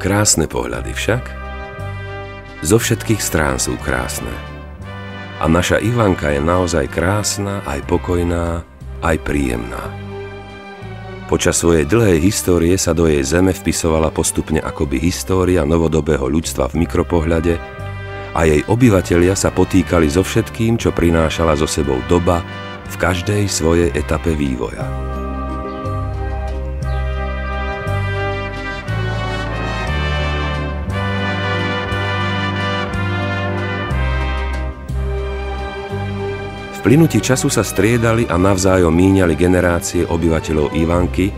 Krásne pohľady však. Zo všetkých strán sú krásne. A naša Ivanka je naozaj krásna, aj pokojná, aj príjemná. Počas svojej dlhej histórie sa do jej zeme vpisovala postupne akoby história novodobého ľudstva v mikropohľade a jej obyvatelia sa potýkali so všetkým, čo prinášala so sebou doba v každej svojej etape vývoja. V plynutí času sa striedali a navzájom míňali generácie obyvateľov Ivanky,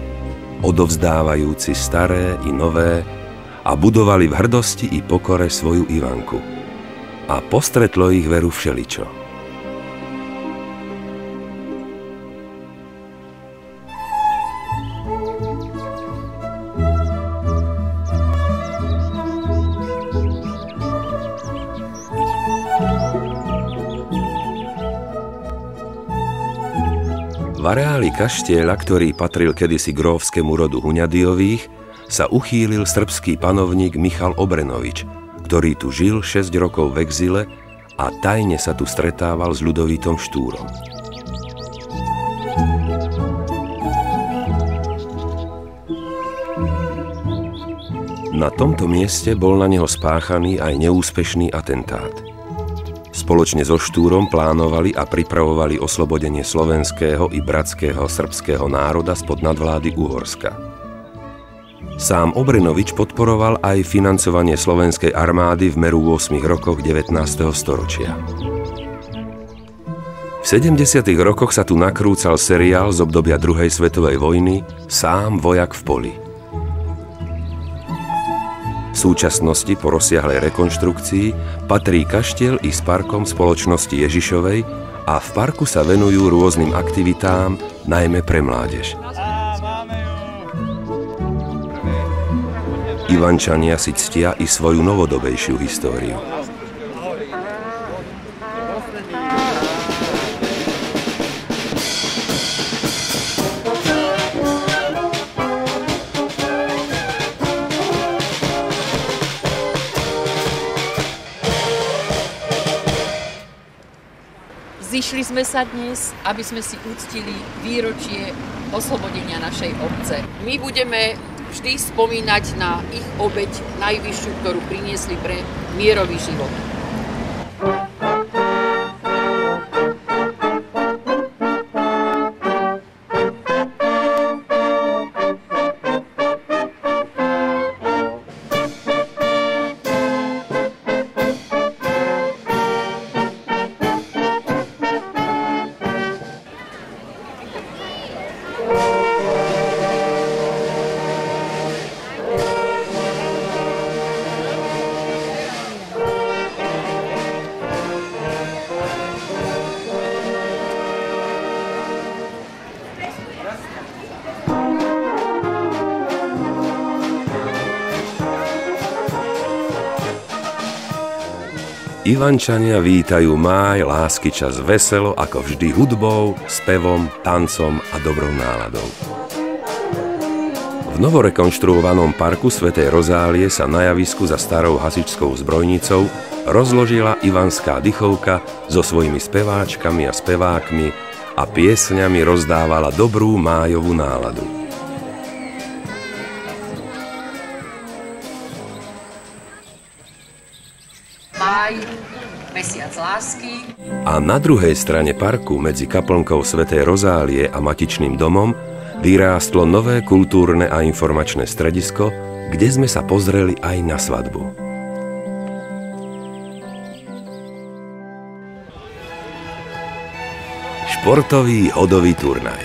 odovzdávajúci staré i nové, a budovali v hrdosti i pokore svoju Ivanku. A postretlo ich veru všeličo. V areáli kaštieľa, ktorý patril kedysi grófskému rodu Huňadiových, sa uchýlil srbský panovník Michal Obrenovič, ktorý tu žil 6 rokov v exile a tajne sa tu stretával s Ľudovítom Štúrom. Na tomto mieste bol na neho spáchaný aj neúspešný atentát. Spoločne so Štúrom plánovali a pripravovali oslobodenie slovenského i bratského srbského národa spod nadvlády Uhorska. Sám Obrenovič podporoval aj financovanie slovenskej armády v meru 8 rokoch 19. storočia. V 70. rokoch sa tu nakrúcal seriál z obdobia druhej svetovej vojny Sám vojak v poli. V súčasnosti po rozsiahlej rekonštrukcii patrí kaštieľ i s parkom spoločnosti Ježišovej a v parku sa venujú rôznym aktivitám, najmä pre mládež. Ivančania si ctia i svoju novodobejšiu históriu. Zišli sme sa dnes, aby sme si uctili výročie oslobodenia našej obce. My budeme vždy spomínať na ich obeť najvyššiu, ktorú priniesli pre mierový život. Ivančania vítajú máj, lásky čas veselo, ako vždy hudbou, spevom, tancom a dobrou náladou. V novorekonštruovanom parku svätej Rozálie sa na javisku za starou hasičskou zbrojnicou rozložila ivanská dychovka so svojimi speváčkami a spevákmi a piesňami rozdávala dobrú májovú náladu. Mesiac lásky. A na druhej strane parku medzi kaplnkou svätej Rozálie a Matičným domom vyrástlo nové kultúrne a informačné stredisko, kde sme sa pozreli aj na svadbu. Športový hodový turnaj.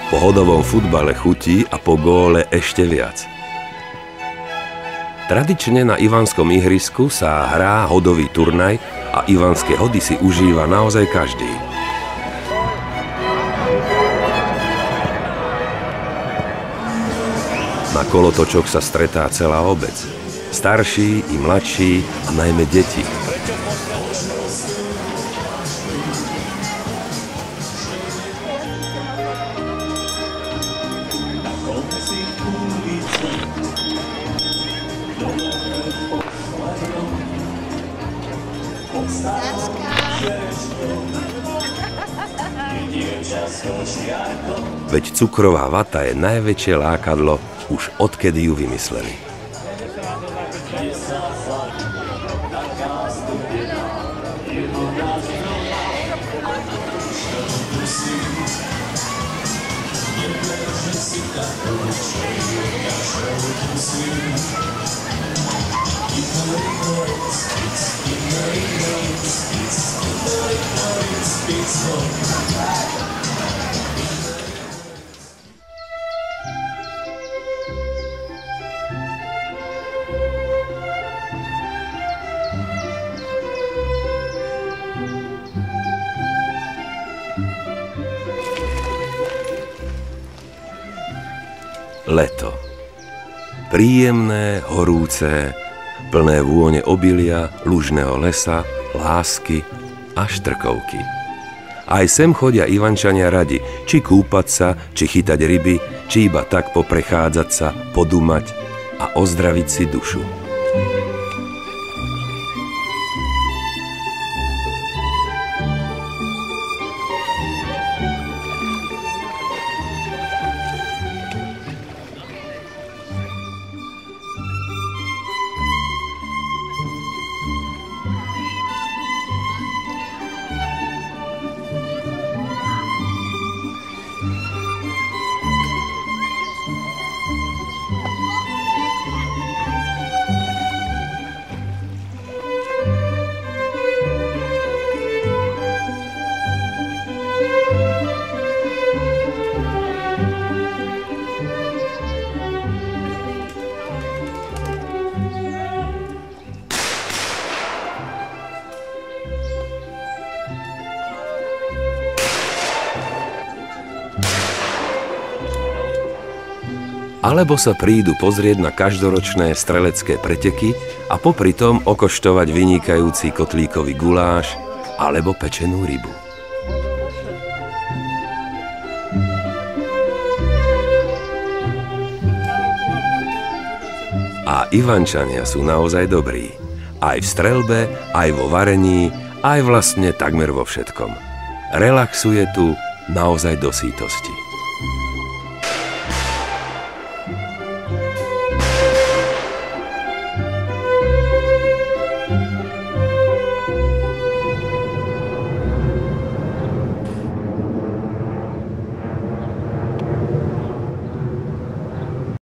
Po hodovom futbale chutí a po góle ešte viac. Tradične na ivanskom ihrisku sa hrá hodový turnaj a ivanské hody si užíva naozaj každý. Na kolotočoch sa stretá celá obec. Starší i mladší a najmä deti. Veď cukrová vata je najväčšie lákadlo, už odkedy ju vymysleli. Leto. Príjemné, horúce, plné vône obilia, lužného lesa, lásky a štrkovky. Aj sem chodia Ivančania radi, či kúpať sa, či chytať ryby, či iba tak poprechádzať sa, podumať a ozdraviť si dušu. Alebo sa prídu pozrieť na každoročné strelecké preteky a popri tom okoštovať vynikajúci kotlíkový guláš alebo pečenú rybu. A Ivančania sú naozaj dobrí. Aj v streľbe, aj vo varení, aj vlastne takmer vo všetkom. Relaxuje tu naozaj do sítosti.